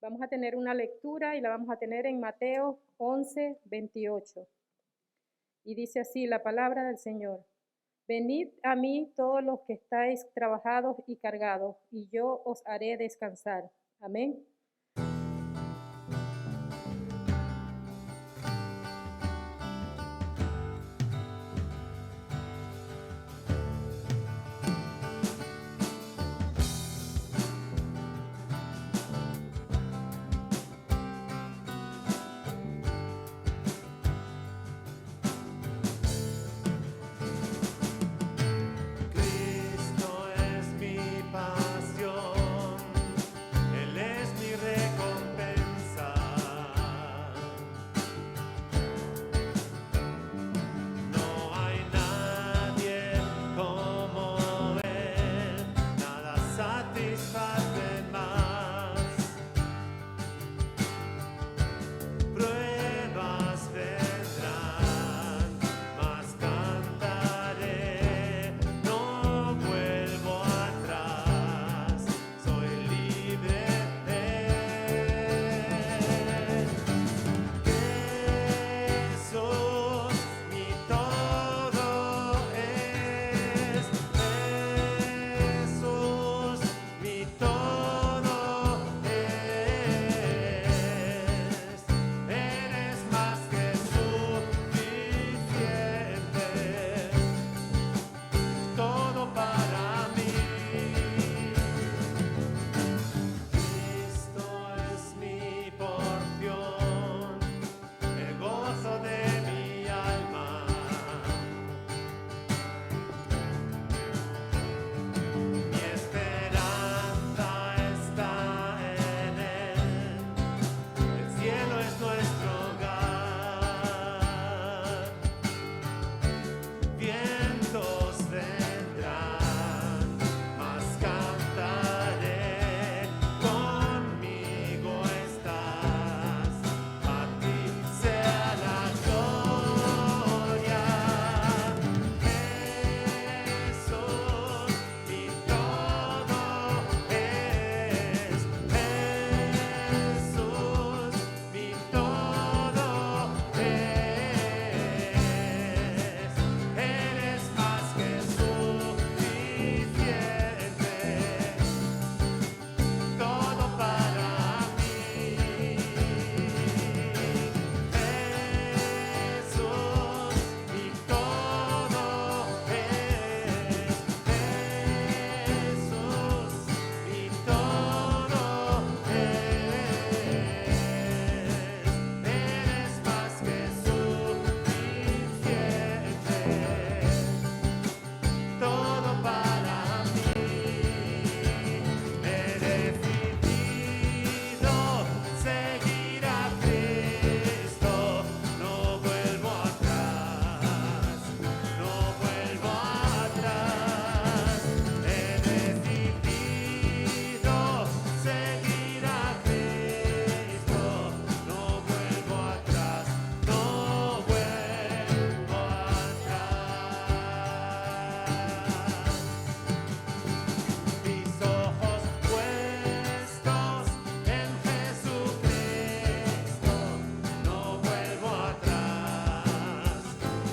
Vamos a tener una lectura y la vamos a tener en Mateo 11, 28. Y dice así la palabra del Señor. Venid a mí todos los que estáis trabajados y cargados, y yo os haré descansar. Amén. Cristo es mi pasión, Él es mi recompensa. No hay nadie como Él, nada satisface más. Pruebas vendrán, mas cantaré, no vuelvo atrás, soy libre. Jesús, mi todo es. Jesús, mi todo es. Eres más que suficiente, todo para mí. Cristo es mi porción, el gozo de mi alma. Mi esperanza está en Él, el cielo es nuestro hogar. Vientos vendrán, mas cantaré, conmigo estás, a ti sea la gloria. Jesús, mi todo es. Jesús, mi todo es. Eres más que suficiente, todo para mí. Jesús, mi todo es. Jesús, mi todo es. Eres más que suficiente, todo para mí. He decidido seguir a Cristo, no vuelvo atrás, no vuelvo atrás. He decidido seguir a Cristo, no vuelvo atrás, no vuelvo atrás. Mis ojos puestos en Jesucristo, no vuelvo atrás,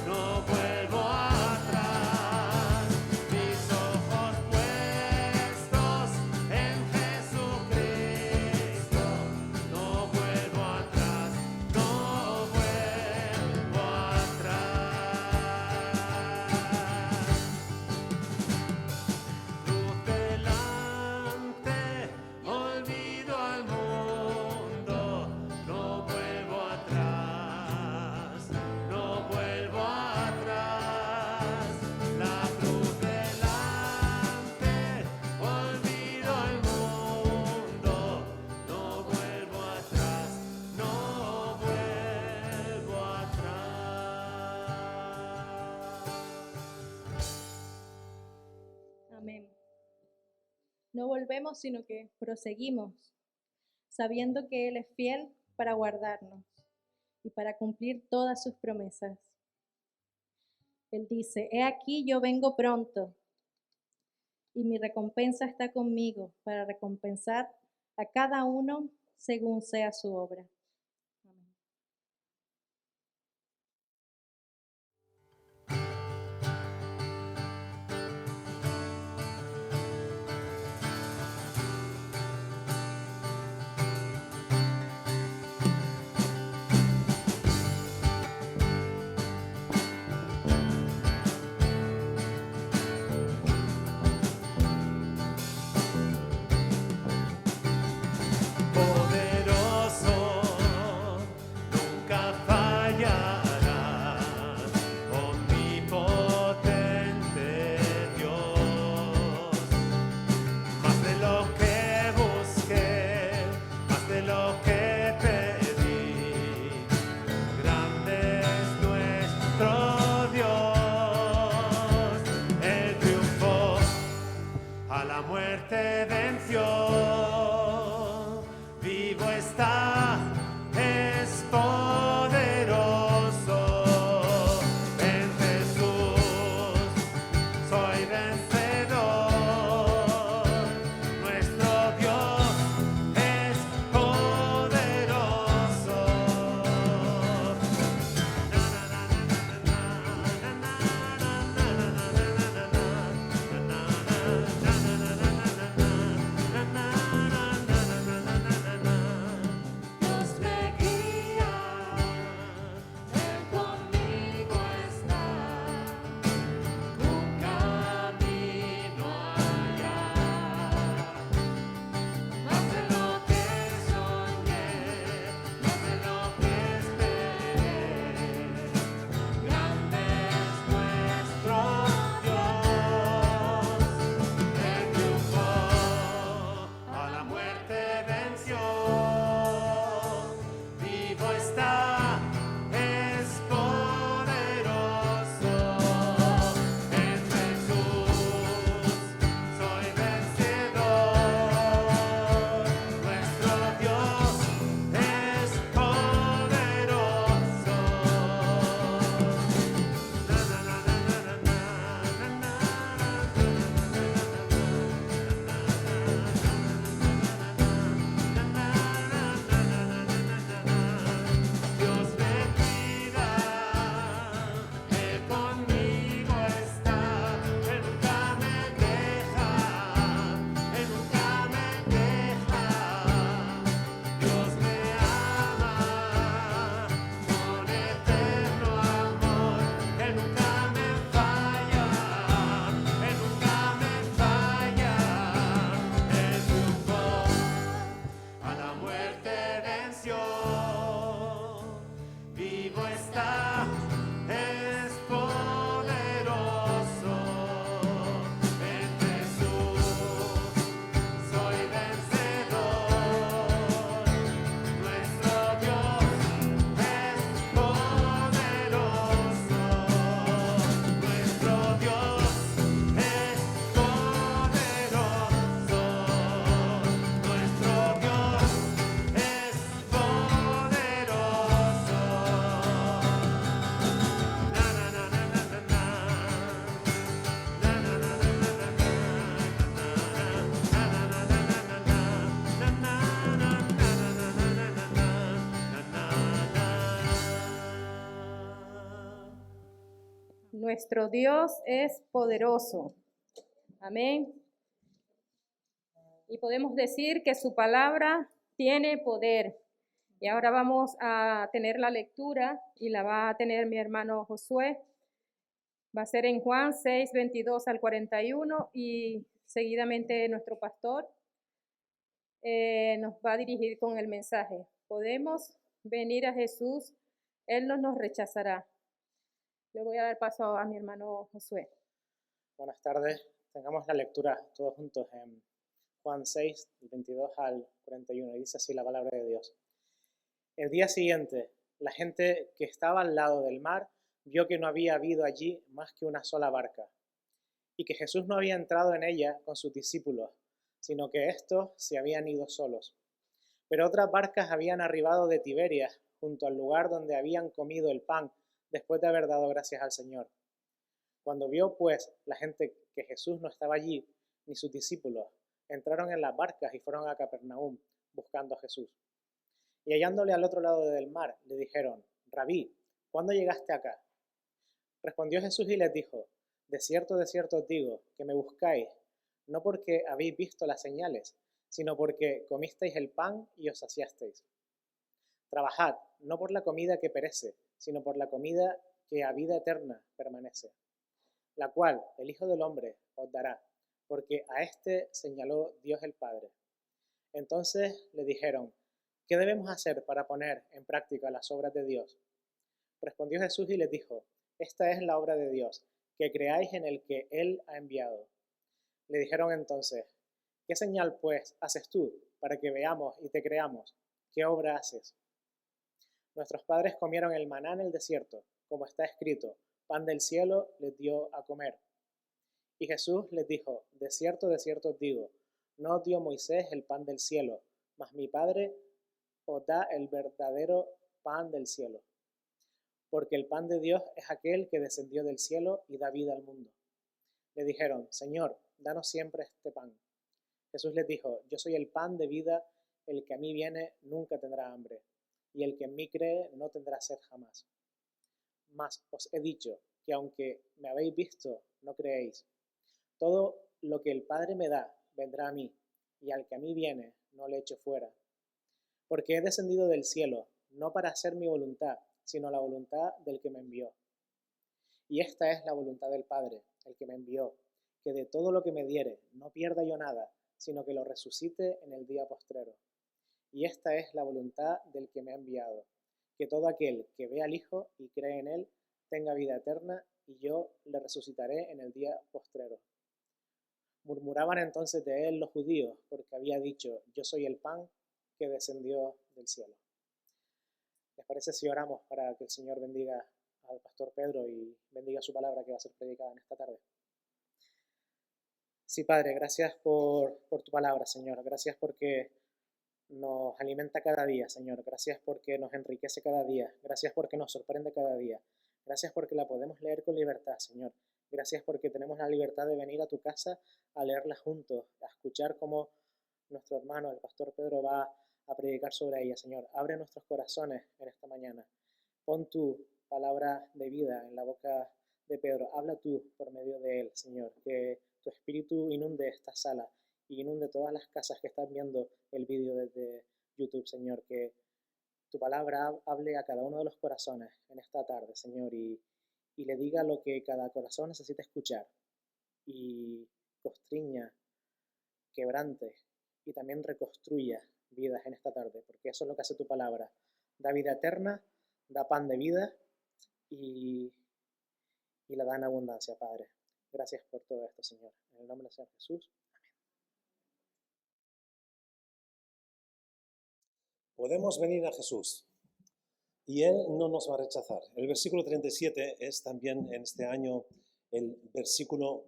no vuelvo atrás. Mis ojos puestos en Jesucristo, no vuelvo atrás, no vuelvo atrás. Luz delante, olvido al mundo, no vuelvo atrás, no vuelvo atrás. La cruz delante, olvido al mundo, no vuelvo atrás, no vuelvo atrás. Amén. No volvemos, sino que proseguimos, sabiendo que Él es fiel para guardarnos y para cumplir todas sus promesas. Él dice, he aquí yo vengo pronto y mi recompensa está conmigo para recompensar a cada uno según sea su obra. Amén. Poderoso, nunca fallarás, omnipotente Dios. Más de lo que busqué, más de lo que pedí, grande es nuestro Dios. Él triunfó, a la muerte venció. Vivo está, es poderoso. En Jesús soy vencedor. Nuestro Dios es poderoso. Dios me guía, Él conmigo está, un camino allá, más de lo que soñé, más de lo que esperé, grande es nuestro Dios. Él triunfó, a la muerte venció. Vivo está, es poderoso. En Jesús soy vencedor. Nuestro Dios es poderoso. Dios me cuida, Él conmigo está, Él nunca me deja, Él nunca me deja. Dios me ama con eterno amor, Él nunca me falla, Él nunca me falla. Él triunfó, a la muerte venció. Vivo está, es poderoso. En Jesús soy vencedor. Nuestro Dios es poderoso. Nuestro Dios es poderoso. Nuestro Dios es poderoso. Na na na na na na na. Na na na na na na na. Na na na na na na na. Na na na na na na na. Nuestro Dios es poderoso. Amén. Y podemos decir que su palabra tiene poder. Y ahora vamos a tener la lectura y la va a tener mi hermano Josué. Va a ser en Juan 6, 22 al 41 y seguidamente nuestro pastor nos va a dirigir con el mensaje. Podemos venir a Jesús, Él no nos rechazará. Le voy a dar paso a mi hermano Josué. Buenas tardes. Tengamos la lectura todos juntos en Juan 6, del 22 al 41. Y dice así la palabra de Dios. El día siguiente, la gente que estaba al lado del mar vio que no había habido allí más que una sola barca, y que Jesús no había entrado en ella con sus discípulos, sino que éstos se habían ido solos. Pero otras barcas habían arribado de Tiberias, junto al lugar donde habían comido el pan, después de haber dado gracias al Señor. Cuando vio, pues, la gente que Jesús no estaba allí, ni sus discípulos, entraron en las barcas y fueron a Capernaum, buscando a Jesús. Y hallándole al otro lado del mar, le dijeron, Rabí, ¿cuándo llegaste acá? Respondió Jesús y les dijo, de cierto os digo, que me buscáis, no porque habéis visto las señales, sino porque comisteis el pan y os saciasteis. Trabajad, no por la comida que perece, sino por la comida que a vida eterna permanece, la cual el Hijo del Hombre os dará, porque a éste señaló Dios el Padre. Entonces le dijeron, ¿qué debemos hacer para poner en práctica las obras de Dios? Respondió Jesús y les dijo, esta es la obra de Dios, que creáis en el que Él ha enviado. Le dijeron entonces, ¿qué señal pues haces tú para que veamos y te creamos? ¿Qué obra haces? Nuestros padres comieron el maná en el desierto, como está escrito, pan del cielo les dio a comer. Y Jesús les dijo, de cierto os digo, no os dio Moisés el pan del cielo, mas mi Padre os da el verdadero pan del cielo. Porque el pan de Dios es aquel que descendió del cielo y da vida al mundo. Le dijeron, Señor, danos siempre este pan. Jesús les dijo, yo soy el pan de vida, el que a mí viene nunca tendrá hambre, y el que en mí cree no tendrá sed jamás. Mas os he dicho que aunque me habéis visto, no creéis. Todo lo que el Padre me da vendrá a mí, y al que a mí viene no le echo fuera. Porque he descendido del cielo, no para hacer mi voluntad, sino la voluntad del que me envió. Y esta es la voluntad del Padre, el que me envió, que de todo lo que me diere no pierda yo nada, sino que lo resucite en el día postrero. Y esta es la voluntad del que me ha enviado, que todo aquel que ve al Hijo y cree en Él tenga vida eterna, y yo le resucitaré en el día postrero. Murmuraban entonces de él los judíos, porque había dicho, yo soy el pan que descendió del cielo. ¿Les parece si oramos para que el Señor bendiga al pastor Pedro y bendiga su palabra que va a ser predicada en esta tarde? Sí, Padre, gracias por tu palabra, Señor. Gracias porque nos alimenta cada día, Señor. Gracias porque nos enriquece cada día. Gracias porque nos sorprende cada día. Gracias porque la podemos leer con libertad, Señor. Gracias porque tenemos la libertad de venir a tu casa a leerla juntos, a escuchar cómo nuestro hermano, el pastor Pedro, va a predicar sobre ella, Señor. Abre nuestros corazones en esta mañana. Pon tu palabra de vida en la boca de Pedro. Habla tú por medio de él, Señor. Que tu espíritu inunde esta sala y inunde todas las casas que están viendo el vídeo desde YouTube, Señor. Que tu palabra hable a cada uno de los corazones en esta tarde, Señor, y le diga lo que cada corazón necesita escuchar, y constriña, quebrante y también reconstruya vidas en esta tarde, porque eso es lo que hace tu palabra. Da vida eterna, da pan de vida y la da en abundancia, Padre. Gracias por todo esto, Señor. En el nombre del Señor Jesús. Podemos venir a Jesús y Él no nos va a rechazar. El versículo 37 es también en este año el versículo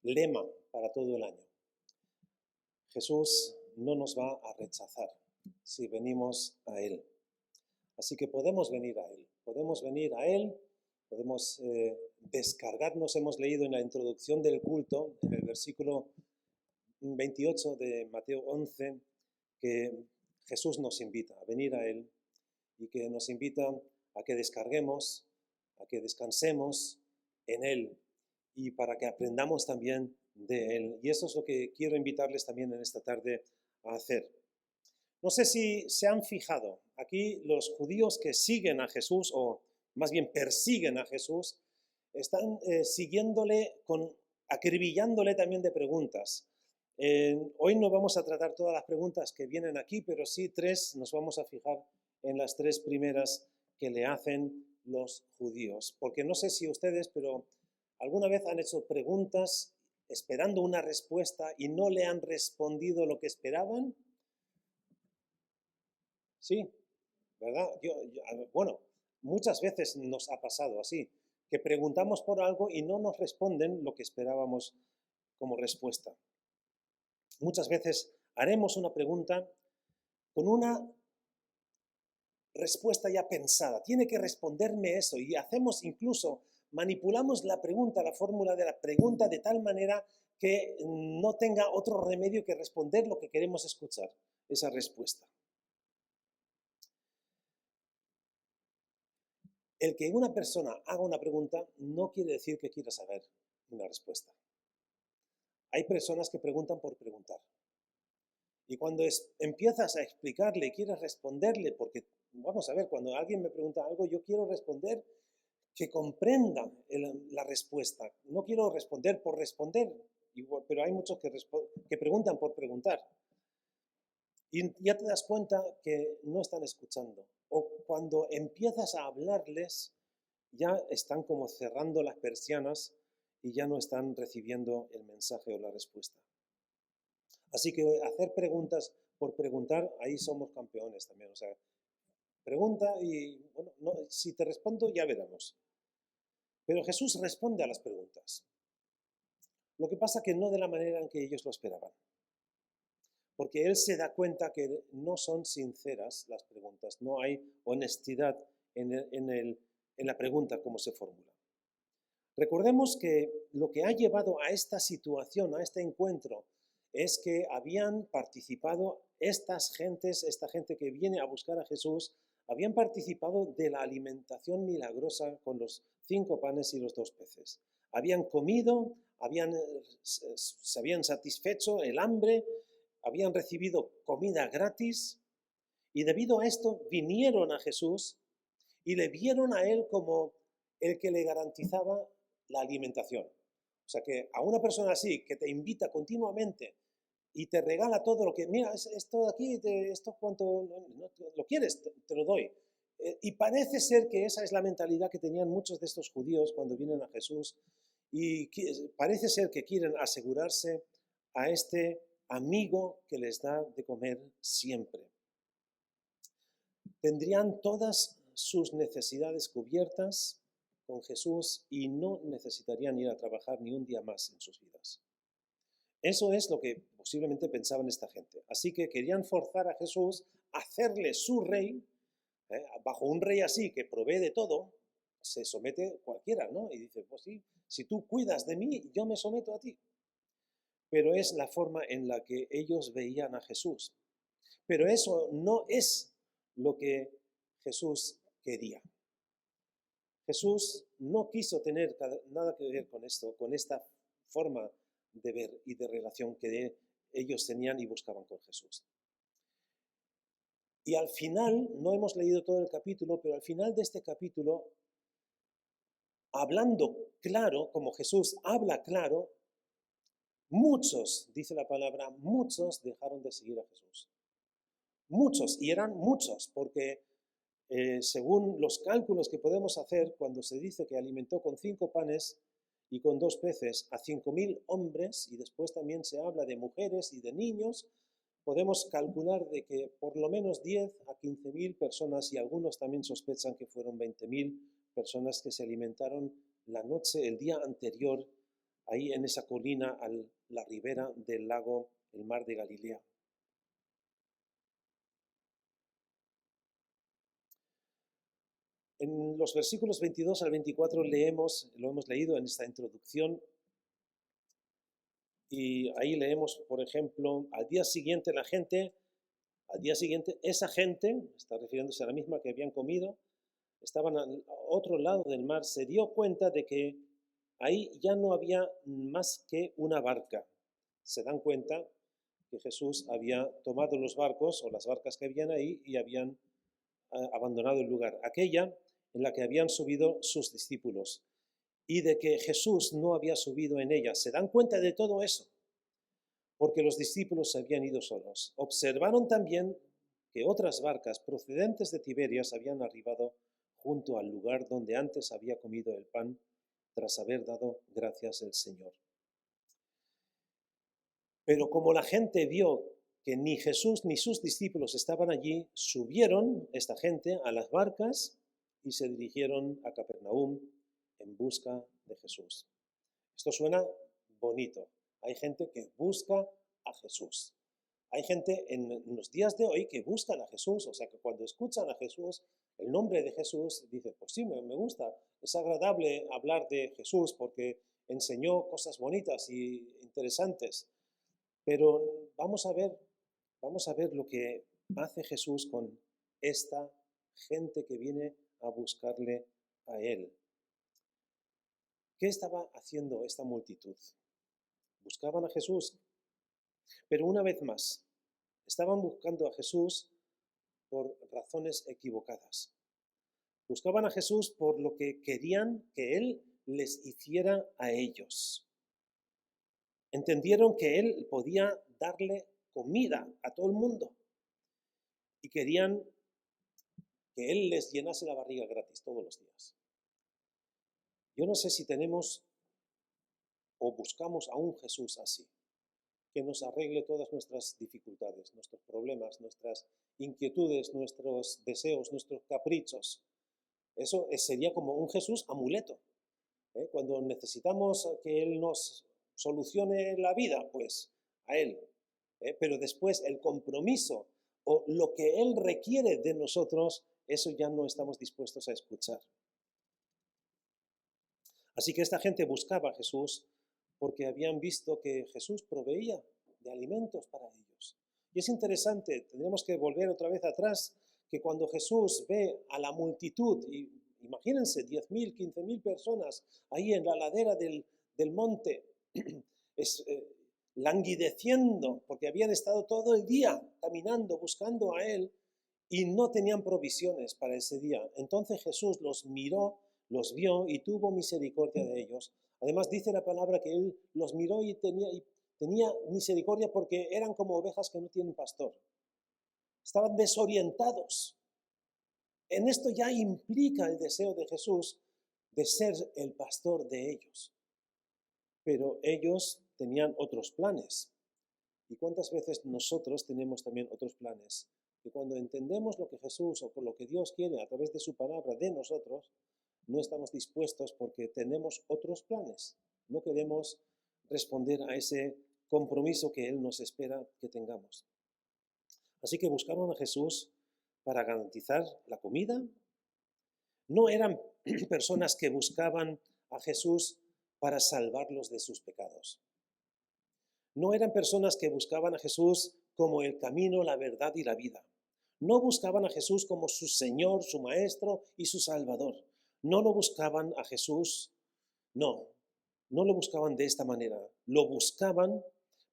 lema para todo el año. Jesús no nos va a rechazar si venimos a Él. Así que podemos venir a Él, podemos venir a Él, podemos descargarnos. Hemos leído en la introducción del culto, en el versículo 28 de Mateo 11, que Jesús nos invita a venir a Él y que nos invita a que descarguemos, a que descansemos en Él y para que aprendamos también de Él. Y eso es lo que quiero invitarles también en esta tarde a hacer. No sé si se han fijado, aquí los judíos que siguen a Jesús, o más bien persiguen a Jesús, están siguiéndole, acribillándole también de preguntas. Hoy no vamos a tratar todas las preguntas que vienen aquí, pero sí tres, nos vamos a fijar en las tres primeras que le hacen los judíos. Porque no sé si ustedes, pero alguna vez han hecho preguntas esperando una respuesta y no le han respondido lo que esperaban. Sí, ¿verdad? Bueno, muchas veces nos ha pasado así, que preguntamos por algo y no nos responden lo que esperábamos como respuesta. Muchas veces haremos una pregunta con una respuesta ya pensada. Tiene que responderme eso, y hacemos incluso, manipulamos la pregunta, la fórmula de la pregunta de tal manera que no tenga otro remedio que responder lo que queremos escuchar. esa respuesta. El que una persona haga una pregunta no quiere decir que quiera saber una respuesta. Hay personas que preguntan por preguntar. Y cuando empiezas a explicarle y quieres responderle, porque vamos a ver, cuando alguien me pregunta algo, yo quiero responder que comprenda la respuesta. No quiero responder por responder, pero hay muchos que preguntan por preguntar. Y ya te das cuenta que no están escuchando. O cuando empiezas a hablarles, ya están como cerrando las persianas y ya no están recibiendo el mensaje o la respuesta. Así que hacer preguntas por preguntar, ahí somos campeones también. O sea, pregunta y, bueno, si te respondo ya veremos. Pero Jesús responde a las preguntas. Lo que pasa que no de la manera en que ellos lo esperaban. Porque Él se da cuenta que no son sinceras las preguntas, no hay honestidad en la pregunta como se formula. Recordemos que lo que ha llevado a esta situación, a este encuentro, es que habían participado esta gente que viene a buscar a Jesús, habían participado de la alimentación milagrosa con los 5 panes y los 2 peces. Habían comido, se habían satisfecho el hambre, habían recibido comida gratis y debido a esto vinieron a Jesús y le vieron a Él como el que le garantizaba la alimentación. O sea que a una persona así que te invita continuamente y te regala todo lo que, mira, esto de aquí, esto cuánto lo quieres, te lo doy. Y parece ser que esa es la mentalidad que tenían muchos de estos judíos cuando vienen a Jesús y parece ser que quieren asegurarse a este amigo que les da de comer siempre. Tendrían todas sus necesidades cubiertas con Jesús y no necesitarían ir a trabajar ni un día más en sus vidas. Eso es lo que posiblemente pensaban esta gente. Así que querían forzar a Jesús a hacerle su rey. Bajo un rey así que provee de todo, se somete cualquiera, ¿no? Y dice, pues sí, si tú cuidas de mí, yo me someto a ti. Pero es la forma en la que ellos veían a Jesús. Pero eso no es lo que Jesús quería. Jesús no quiso tener nada que ver con esto, con esta forma de ver y de relación que ellos tenían y buscaban con Jesús. Y al final, no hemos leído todo el capítulo, pero al final de este capítulo, hablando claro, como Jesús habla claro, muchos, dice la palabra, muchos dejaron de seguir a Jesús. Muchos, y eran muchos, porque según los cálculos que podemos hacer, cuando se dice que alimentó con 5 panes y con 2 peces a 5.000 hombres, y después también se habla de mujeres y de niños, podemos calcular de que por lo menos 10 a 15.000 personas, y algunos también sospechan que fueron 20.000 personas que se alimentaron el día anterior, ahí en esa colina a la ribera del lago, el mar de Galilea. En los versículos 22 al 24 lo hemos leído en esta introducción, y ahí leemos, por ejemplo, al día siguiente esa gente, está refiriéndose a la misma que habían comido, estaban al otro lado del mar, se dio cuenta de que ahí ya no había más que una barca. Se dan cuenta que Jesús había tomado los barcos o las barcas que habían ahí y habían abandonado el lugar, aquella en la que habían subido sus discípulos, y de que Jesús no había subido en ella. Se dan cuenta de todo eso, porque los discípulos se habían ido solos. Observaron también que otras barcas procedentes de Tiberias habían arribado junto al lugar donde antes había comido el pan, tras haber dado gracias al Señor. Pero como la gente vio que ni Jesús ni sus discípulos estaban allí, subieron esta gente a las barcas y se dirigieron a Capernaum en busca de Jesús. Esto suena bonito. Hay gente que busca a Jesús. Hay gente en los días de hoy que buscan a Jesús, o sea que cuando escuchan a Jesús, el nombre de Jesús, dicen, pues sí, me gusta, es agradable hablar de Jesús porque enseñó cosas bonitas y interesantes. Pero vamos a ver vamos a ver lo que hace Jesús con esta gente que viene a buscarle a Él. ¿Qué estaba haciendo esta multitud? Buscaban a Jesús, pero una vez más, estaban buscando a Jesús por razones equivocadas. Buscaban a Jesús por lo que querían que Él les hiciera a ellos. Entendieron que Él podía darle comida a todo el mundo y querían que Él les llenase la barriga gratis todos los días. Yo no sé si tenemos o buscamos a un Jesús así, que nos arregle todas nuestras dificultades, nuestros problemas, nuestras inquietudes, nuestros deseos, nuestros caprichos. Eso sería como un Jesús amuleto. Cuando necesitamos que Él nos solucione la vida, pues a Él. Pero después el compromiso o lo que Él requiere de nosotros, eso ya no estamos dispuestos a escuchar. Así que esta gente buscaba a Jesús porque habían visto que Jesús proveía de alimentos para ellos. Y es interesante, tendremos que volver otra vez atrás, que cuando Jesús ve a la multitud, y imagínense 10.000, 15.000 personas ahí en la ladera del monte, languideciendo, porque habían estado todo el día caminando, buscando a Él, y no tenían provisiones para ese día. Entonces Jesús los miró, los vio y tuvo misericordia de ellos. Además dice la palabra que Él los miró y tenía misericordia porque eran como ovejas que no tienen pastor. Estaban desorientados. En esto ya implica el deseo de Jesús de ser el pastor de ellos. Pero ellos tenían otros planes. ¿Y cuántas veces nosotros tenemos también otros planes? Que cuando entendemos lo que Jesús o por lo que Dios quiere a través de su palabra de nosotros, no estamos dispuestos porque tenemos otros planes. No queremos responder a ese compromiso que Él nos espera que tengamos. Así que buscaron a Jesús para garantizar la comida. No eran personas que buscaban a Jesús para salvarlos de sus pecados. No eran personas que buscaban a Jesús como el camino, la verdad y la vida. No buscaban a Jesús como su Señor, su Maestro y su Salvador. No lo buscaban a Jesús, no lo buscaban de esta manera. Lo buscaban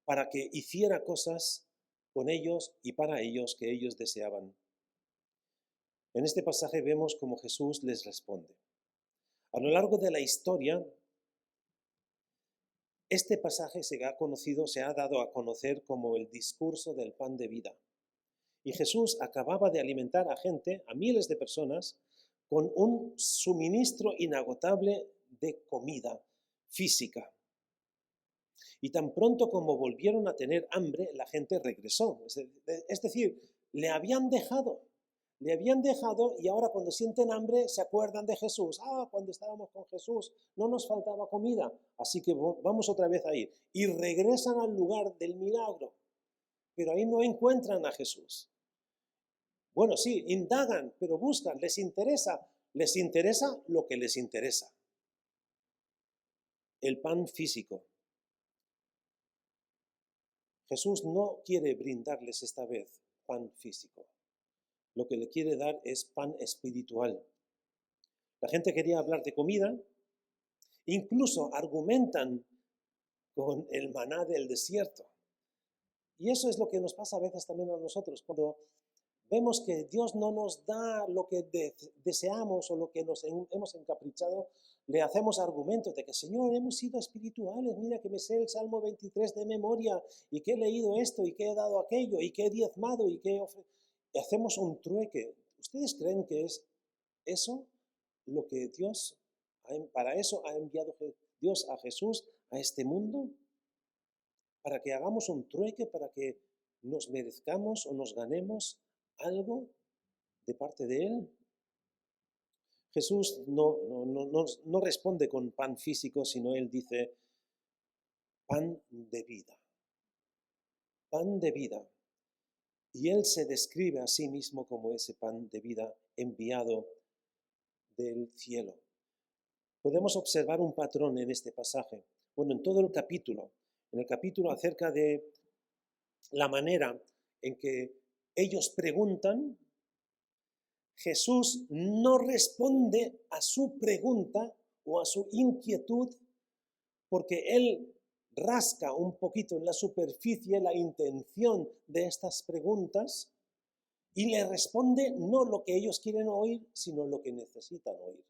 para que hiciera cosas con ellos y para ellos que ellos deseaban. En este pasaje vemos cómo Jesús les responde. A lo largo de la historia, este pasaje se ha dado a conocer como el discurso del pan de vida. Y Jesús acababa de alimentar a gente, a miles de personas, con un suministro inagotable de comida física. Y tan pronto como volvieron a tener hambre, la gente regresó. Es decir, le habían dejado y ahora cuando sienten hambre se acuerdan de Jesús. Cuando estábamos con Jesús no nos faltaba comida, así que vamos otra vez a ir. Y regresan al lugar del milagro, pero ahí no encuentran a Jesús. Bueno, sí, indagan, pero buscan, les interesa lo que les interesa. El pan físico. Jesús no quiere brindarles esta vez pan físico. Lo que le quiere dar es pan espiritual. La gente quería hablar de comida, incluso argumentan con el maná del desierto. Y eso es lo que nos pasa a veces también a nosotros, cuando vemos que Dios no nos da lo que deseamos o lo que nos hemos encaprichado, le hacemos argumentos de que, Señor, hemos sido espirituales, mira que me sé el Salmo 23 de memoria, y que he leído esto, y que he dado aquello, y que he diezmado, y que he ofrecido. Y hacemos un trueque. ¿Ustedes creen que es eso lo que para eso ha enviado Dios a Jesús a este mundo? ¿Para que hagamos un trueque, para que nos merezcamos o nos ganemos algo de parte de Él? Jesús no responde con pan físico, sino Él dice pan de vida. Pan de vida. Y Él se describe a sí mismo como ese pan de vida enviado del cielo. Podemos observar un patrón en este pasaje. Bueno, en todo el capítulo. En el capítulo acerca de la manera en que ellos preguntan, Jesús no responde a su pregunta o a su inquietud porque Él rasca un poquito en la superficie la intención de estas preguntas y le responde no lo que ellos quieren oír, sino lo que necesitan oír.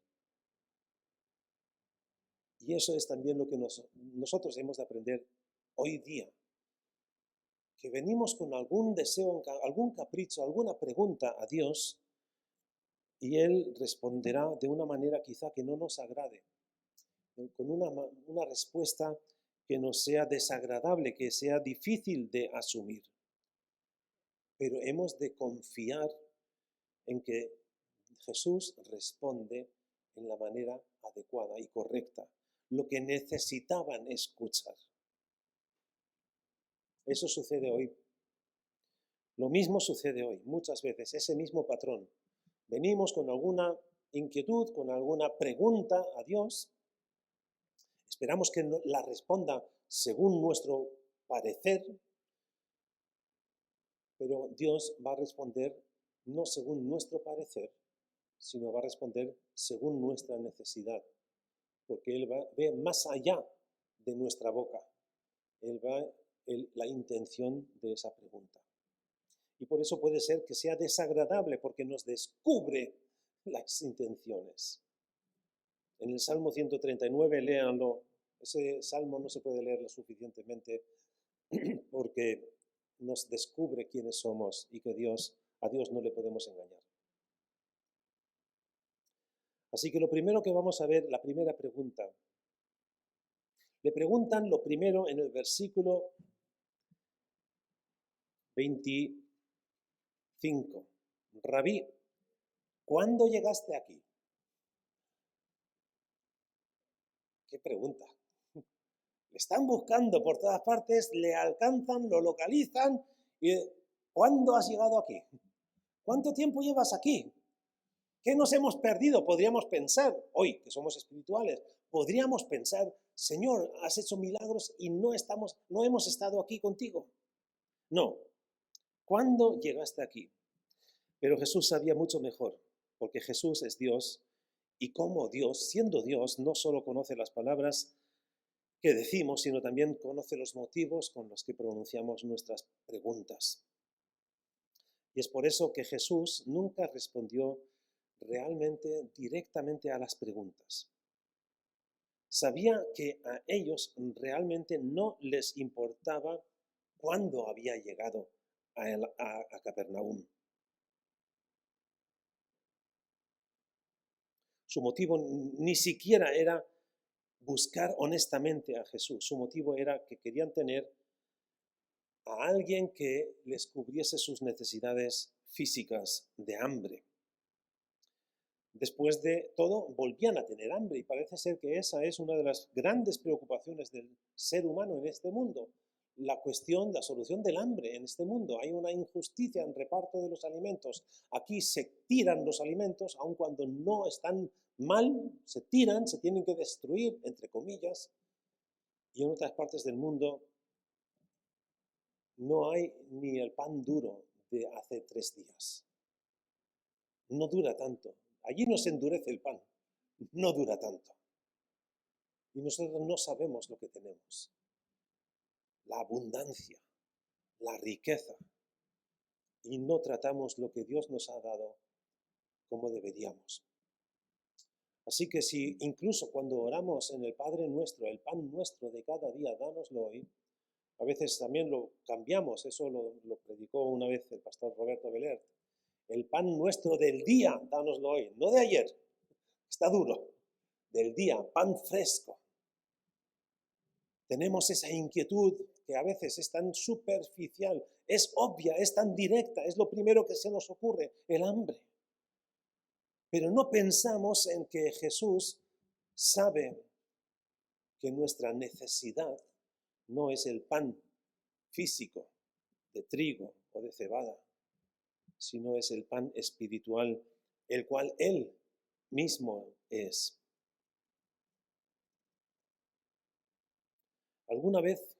Y eso es también lo que nosotros hemos de aprender hoy día, que venimos con algún deseo, algún capricho, alguna pregunta a Dios y Él responderá de una manera quizá que no nos agrade, con una respuesta que nos sea desagradable, que sea difícil de asumir. Pero hemos de confiar en que Jesús responde en la manera adecuada y correcta, lo que necesitaban escuchar. Eso sucede hoy. Lo mismo sucede hoy, muchas veces, ese mismo patrón. Venimos con alguna inquietud, con alguna pregunta a Dios, esperamos que la responda según nuestro parecer, pero Dios va a responder no según nuestro parecer, sino va a responder según nuestra necesidad, porque Él ve más allá de nuestra boca. Él ve la intención de esa pregunta. Y por eso puede ser que sea desagradable, porque nos descubre las intenciones. En el Salmo 139, léanlo. Ese salmo no se puede leer lo suficientemente porque nos descubre quiénes somos y que a Dios no le podemos engañar. Así que lo primero que vamos a ver, la primera pregunta. Le preguntan lo primero en el versículo 25. Rabí, ¿cuándo llegaste aquí? ¿Qué pregunta? Le están buscando por todas partes, le alcanzan, lo localizan y ¿cuándo has llegado aquí? ¿Cuánto tiempo llevas aquí? ¿Qué nos hemos perdido? Podríamos pensar, hoy que somos espirituales, podríamos pensar, Señor, has hecho milagros y no hemos estado aquí contigo. No. ¿Cuándo llegaste aquí? Pero Jesús sabía mucho mejor, porque Jesús es Dios y como Dios, siendo Dios, no solo conoce las palabras que decimos, sino también conoce los motivos con los que pronunciamos nuestras preguntas. Y es por eso que Jesús nunca respondió realmente directamente a las preguntas. Sabía que a ellos realmente no les importaba cuándo había llegado a Capernaum. Su motivo ni siquiera era buscar honestamente a Jesús. Su motivo era que querían tener a alguien que les cubriese sus necesidades físicas de hambre. Después de todo, volvían a tener hambre y parece ser que esa es una de las grandes preocupaciones del ser humano en este mundo. La solución del hambre en este mundo. Hay una injusticia en reparto de los alimentos. Aquí se tiran los alimentos, aun cuando no están mal, se tiran, se tienen que destruir, entre comillas. Y en otras partes del mundo no hay ni el pan duro de hace 3 días. No dura tanto. Allí no se endurece el pan, no dura tanto. Y nosotros no sabemos lo que tenemos. La abundancia, la riqueza. Y no tratamos lo que Dios nos ha dado como deberíamos. Así que si incluso cuando oramos en el Padre Nuestro, el pan nuestro de cada día, dánoslo hoy, a veces también lo cambiamos, eso lo predicó una vez el pastor Roberto Belert. El pan nuestro del día, dánoslo hoy, no de ayer, está duro, del día, pan fresco. Tenemos esa inquietud que a veces es tan superficial, es obvia, es tan directa, es lo primero que se nos ocurre, el hambre. Pero no pensamos en que Jesús sabe que nuestra necesidad no es el pan físico de trigo o de cebada, sino es el pan espiritual, el cual Él mismo es. ¿Alguna vez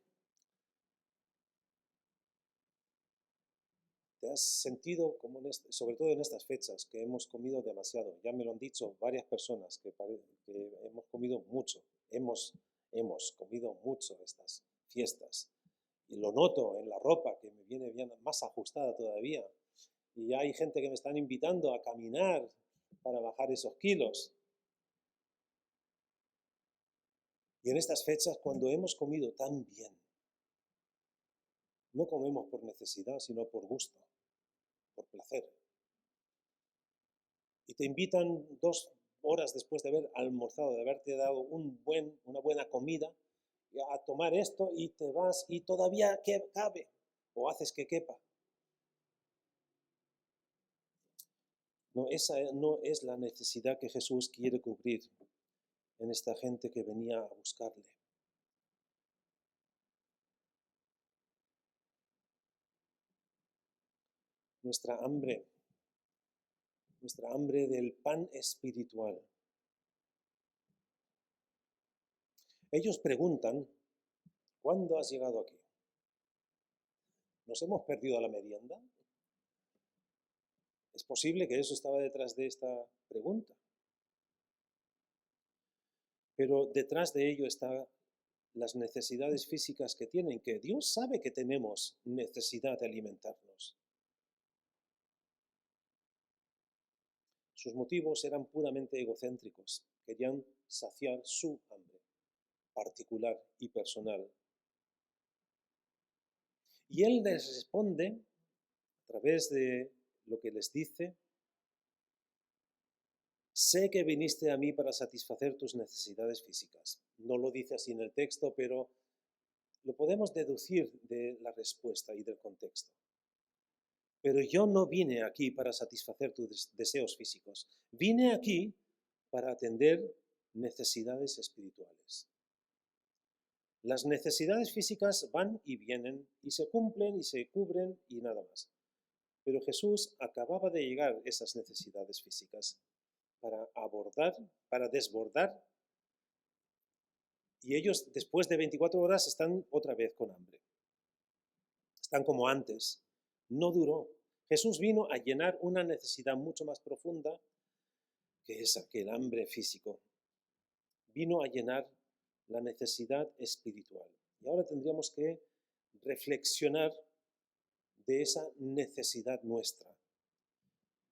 ¿Te has sentido, como sobre todo en estas fechas, que hemos comido demasiado? Ya me lo han dicho varias personas, que hemos comido mucho. Hemos comido mucho estas fiestas. Y lo noto en la ropa, que me viene bien más ajustada todavía. Y ya hay gente que me están invitando a caminar para bajar esos kilos. Y en estas fechas, cuando hemos comido tan bien, no comemos por necesidad, sino por gusto, por placer. Y te invitan 2 horas después de haber almorzado, de haberte dado una buena comida, a tomar esto y te vas y todavía cabe, o haces que quepa. No, esa no es la necesidad que Jesús quiere cubrir en esta gente que venía a buscarle. Nuestra hambre del pan espiritual. Ellos preguntan, ¿cuándo has llegado aquí? ¿Nos hemos perdido la merienda? Es posible que eso estaba detrás de esta pregunta. Pero detrás de ello están las necesidades físicas que tienen, que Dios sabe que tenemos necesidad de alimentarnos. Sus motivos eran puramente egocéntricos, querían saciar su hambre particular y personal. Y Él les responde a través de lo que les dice: sé que viniste a mí para satisfacer tus necesidades físicas. No lo dice así en el texto, pero lo podemos deducir de la respuesta y del contexto. Pero yo no vine aquí para satisfacer tus deseos físicos. Vine aquí para atender necesidades espirituales. Las necesidades físicas van y vienen y se cumplen y se cubren y nada más. Pero Jesús acababa de llegar a esas necesidades físicas para desbordar, y ellos después de 24 horas están otra vez con hambre. Están como antes. No duró. Jesús vino a llenar una necesidad mucho más profunda que el hambre físico. Vino a llenar la necesidad espiritual. Y ahora tendríamos que reflexionar de esa necesidad nuestra.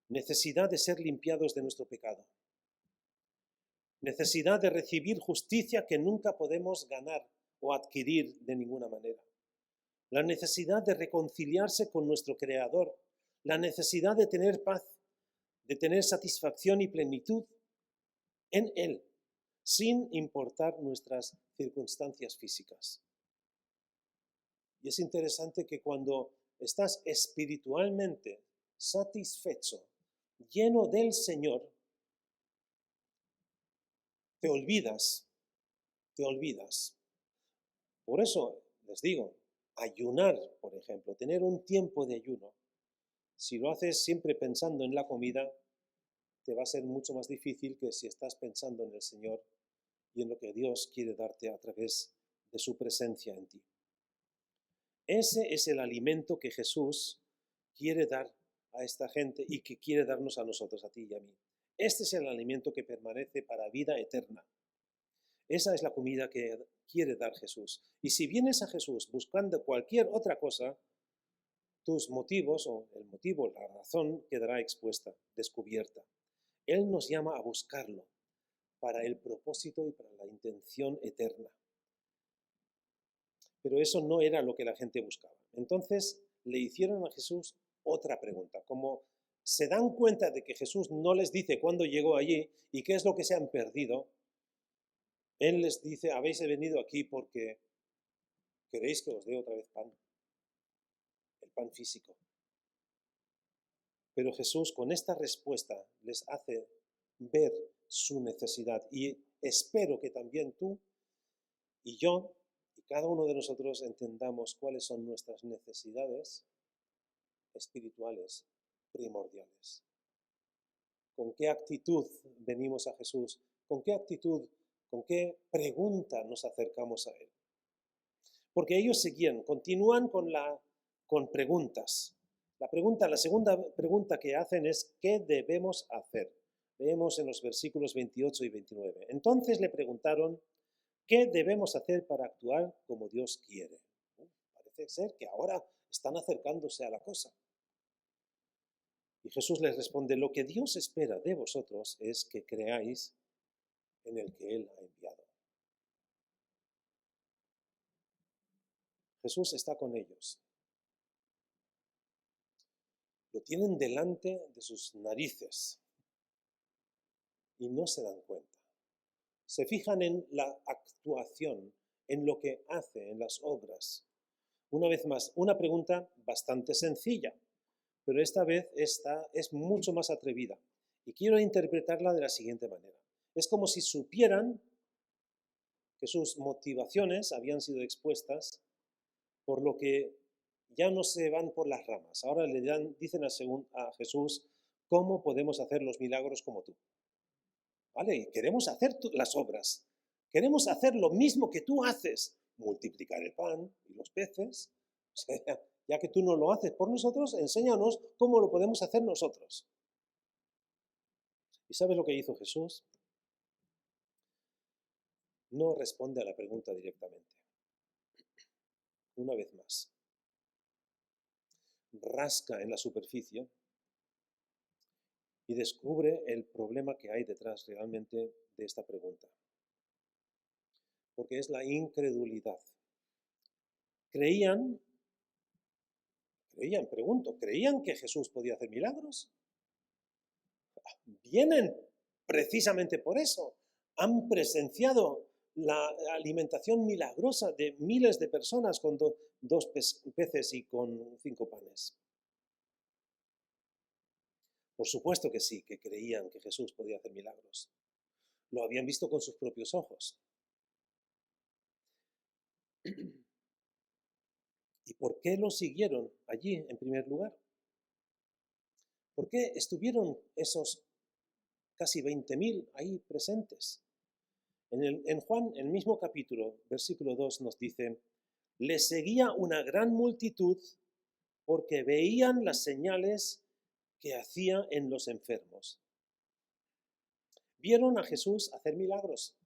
Necesidad de ser limpiados de nuestro pecado. Necesidad de recibir justicia que nunca podemos ganar o adquirir de ninguna manera. La necesidad de reconciliarse con nuestro Creador. La necesidad de tener paz, de tener satisfacción y plenitud en Él, sin importar nuestras circunstancias físicas. Y es interesante que cuando estás espiritualmente satisfecho, lleno del Señor, te olvidas. Por eso les digo, ayunar, por ejemplo, tener un tiempo de ayuno, si lo haces siempre pensando en la comida, te va a ser mucho más difícil que si estás pensando en el Señor y en lo que Dios quiere darte a través de su presencia en ti. Ese es el alimento que Jesús quiere dar a esta gente y que quiere darnos a nosotros, a ti y a mí. Este es el alimento que permanece para vida eterna. Esa es la comida que quiere dar Jesús. Y si vienes a Jesús buscando cualquier otra cosa, tus motivos o el motivo, la razón quedará expuesta, descubierta. Él nos llama a buscarlo para el propósito y para la intención eterna. Pero eso no era lo que la gente buscaba. Entonces le hicieron a Jesús otra pregunta. Como se dan cuenta de que Jesús no les dice cuándo llegó allí y qué es lo que se han perdido, Él les dice: habéis venido aquí porque queréis que os dé otra vez pan, el pan físico. Pero Jesús con esta respuesta les hace ver su necesidad, y espero que también tú y yo y cada uno de nosotros entendamos cuáles son nuestras necesidades espirituales primordiales. ¿Con qué actitud venimos a Jesús? ¿Con qué actitud, con qué pregunta nos acercamos a Él? Porque ellos continúan con preguntas. La segunda pregunta que hacen es, ¿qué debemos hacer? Leemos en los versículos 28 y 29. Entonces le preguntaron, ¿qué debemos hacer para actuar como Dios quiere? Parece ser que ahora están acercándose a la cosa. Y Jesús les responde, lo que Dios espera de vosotros es que creáis en el que Él ha enviado. Jesús está con ellos. Lo tienen delante de sus narices y no se dan cuenta. Se fijan en la actuación, en lo que hace, en las obras. Una vez más, una pregunta bastante sencilla, pero esta vez es mucho más atrevida. Y quiero interpretarla de la siguiente manera. Es como si supieran que sus motivaciones habían sido expuestas, por lo que ya no se van por las ramas. Ahora dicen a Jesús, ¿cómo podemos hacer los milagros como tú? ¿Vale? Queremos hacer las obras. Queremos hacer lo mismo que tú haces. Multiplicar el pan y los peces. O sea, ya que tú no lo haces por nosotros, enséñanos cómo lo podemos hacer nosotros. ¿Y sabes lo que hizo Jesús? No responde a la pregunta directamente. Una vez más. Rasca en la superficie y descubre el problema que hay detrás realmente de esta pregunta. Porque es la incredulidad. ¿Creían que Jesús podía hacer milagros? Vienen precisamente por eso. Han presenciado la alimentación milagrosa de miles de personas con dos peces y con 5 panes. Por supuesto que sí, que creían que Jesús podía hacer milagros. Lo habían visto con sus propios ojos. ¿Y por qué lo siguieron allí en primer lugar? ¿Por qué estuvieron esos casi 20.000 ahí presentes? En Juan, el mismo capítulo, versículo 2, nos dice, le seguía una gran multitud porque veían las señales que hacía en los enfermos. ¿Vieron a Jesús hacer milagros?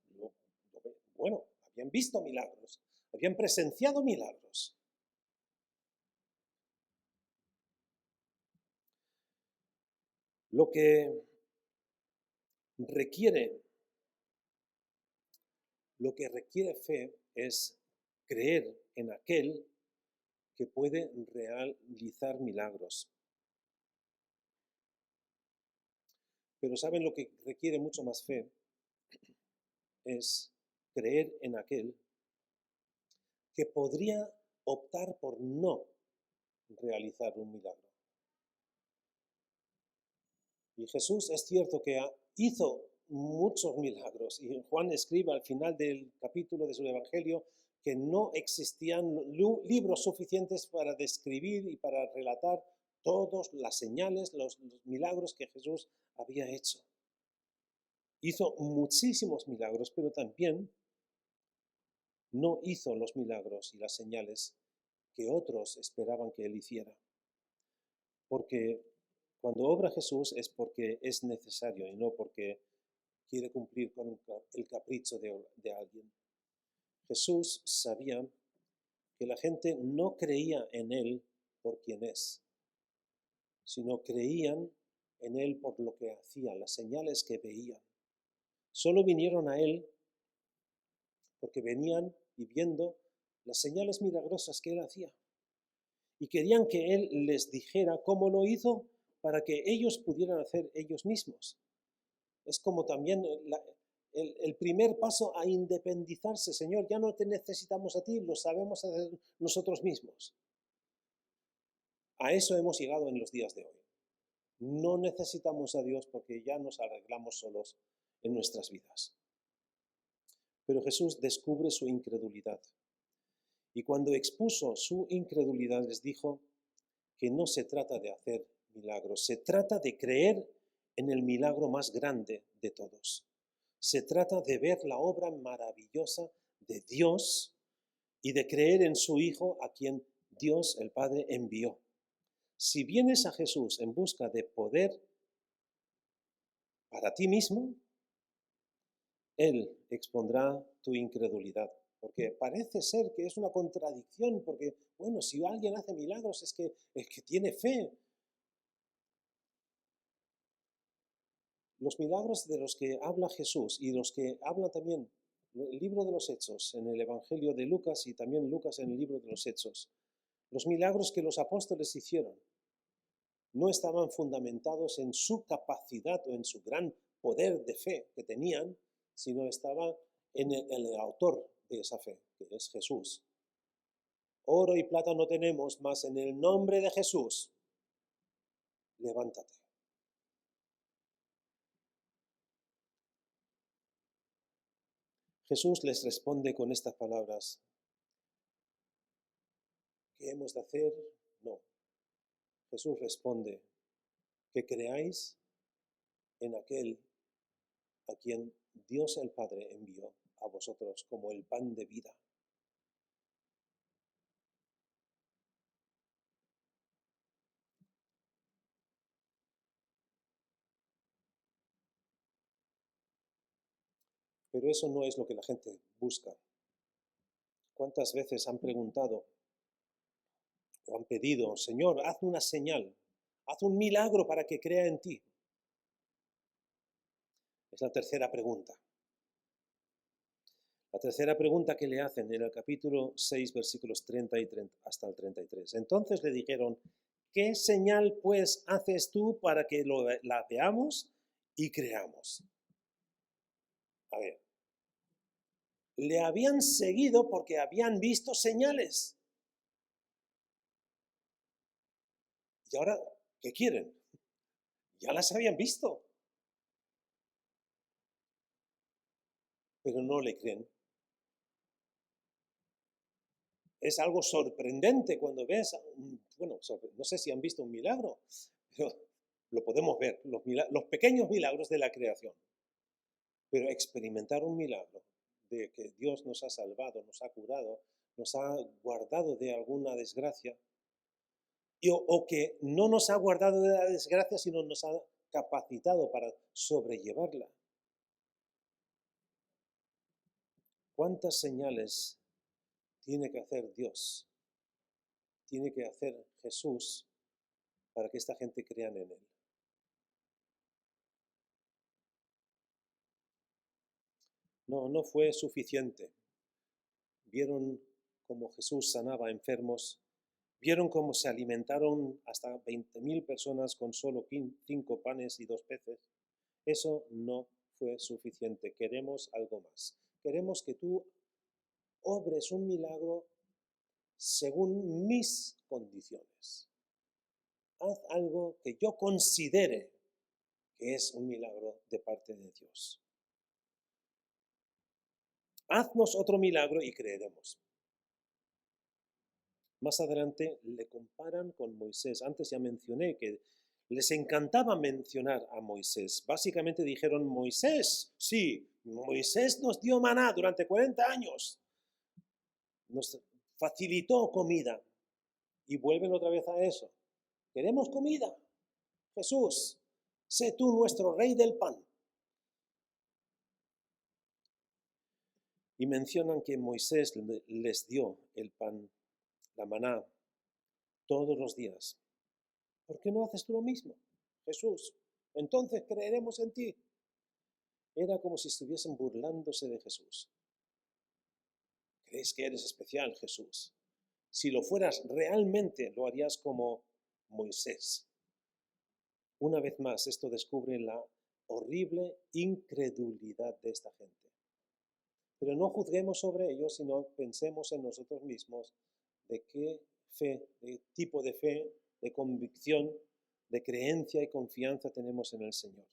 Bueno, habían visto milagros, habían presenciado milagros. Lo que requiere fe es creer en aquel que puede realizar milagros. Pero ¿saben lo que requiere mucho más fe? Es creer en aquel que podría optar por no realizar un milagro. Y Jesús es cierto que hizo muchos milagros. Y Juan escribe al final del capítulo de su Evangelio que no existían libros suficientes para describir y para relatar todas las señales, los milagros que Jesús había hecho. Hizo muchísimos milagros, pero también no hizo los milagros y las señales que otros esperaban que él hiciera. Porque cuando obra Jesús es porque es necesario y no porque quiere cumplir con el capricho de alguien. Jesús sabía que la gente no creía en él por quien es, sino creían en él por lo que hacía, las señales que veían. Solo vinieron a él porque venían y viendo las señales milagrosas que él hacía. Y querían que él les dijera cómo lo hizo para que ellos pudieran hacer ellos mismos. Es como también el primer paso a independizarse. Señor, ya no te necesitamos a ti, lo sabemos hacer nosotros mismos. A eso hemos llegado en los días de hoy. No necesitamos a Dios porque ya nos arreglamos solos en nuestras vidas. Pero Jesús descubre su incredulidad. Y cuando expuso su incredulidad les dijo que no se trata de hacer milagros, se trata de creer en el milagro más grande de todos. Se trata de ver la obra maravillosa de Dios y de creer en su Hijo a quien Dios el Padre envió. Si vienes a Jesús en busca de poder para ti mismo, Él expondrá tu incredulidad. Porque parece ser que es una contradicción, porque, bueno, si alguien hace milagros es que tiene fe. Los milagros de los que habla Jesús y los que habla también el libro de los Hechos en el Evangelio de Lucas y también Lucas en el libro de los Hechos, los milagros que los apóstoles hicieron no estaban fundamentados en su capacidad o en su gran poder de fe que tenían, sino estaba en el autor de esa fe, que es Jesús. Oro y plata no tenemos, mas en el nombre de Jesús, levántate. Jesús les responde con estas palabras. ¿Qué hemos de hacer? No. Jesús responde, que creáis en aquel a quien Dios el Padre envió a vosotros como el pan de vida. Pero eso no es lo que la gente busca. ¿Cuántas veces han preguntado o han pedido, Señor, haz una señal, haz un milagro para que crea en ti? Es la tercera pregunta. La tercera pregunta que le hacen en el capítulo 6, versículos 30 hasta el 33. Entonces le dijeron, ¿qué señal pues haces tú para que la veamos y creamos? A ver, le habían seguido porque habían visto señales. Y ahora, ¿qué quieren? Ya las habían visto. Pero no le creen. Es algo sorprendente cuando ves, no sé si han visto un milagro, pero lo podemos ver, los pequeños milagros de la creación. Pero experimentar un milagro de que Dios nos ha salvado, nos ha curado, nos ha guardado de alguna desgracia, o que no nos ha guardado de la desgracia, sino nos ha capacitado para sobrellevarla. ¿Cuántas señales tiene que hacer Dios? Tiene que hacer Jesús para que esta gente crea en Él. No fue suficiente. Vieron cómo Jesús sanaba enfermos, vieron cómo se alimentaron hasta 20.000 personas con solo 5 panes y 2 peces. Eso no fue suficiente. Queremos algo más. Queremos que tú obres un milagro según mis condiciones. Haz algo que yo considere que es un milagro de parte de Dios. Haznos otro milagro y creeremos. Más adelante le comparan con Moisés. Antes ya mencioné que les encantaba mencionar a Moisés. Básicamente dijeron, Moisés nos dio maná durante 40 años. Nos facilitó comida. Y vuelven otra vez a eso. Queremos comida. Jesús, sé tú nuestro rey del pan. Y mencionan que Moisés les dio el pan, la maná, todos los días. ¿Por qué no haces tú lo mismo, Jesús? Entonces creeremos en ti. Era como si estuviesen burlándose de Jesús. ¿Crees que eres especial, Jesús? Si lo fueras realmente, lo harías como Moisés. Una vez más, esto descubre la horrible incredulidad de esta gente. Pero no juzguemos sobre ellos, sino pensemos en nosotros mismos de qué fe, de tipo de fe, de convicción, de creencia y confianza tenemos en el Señor.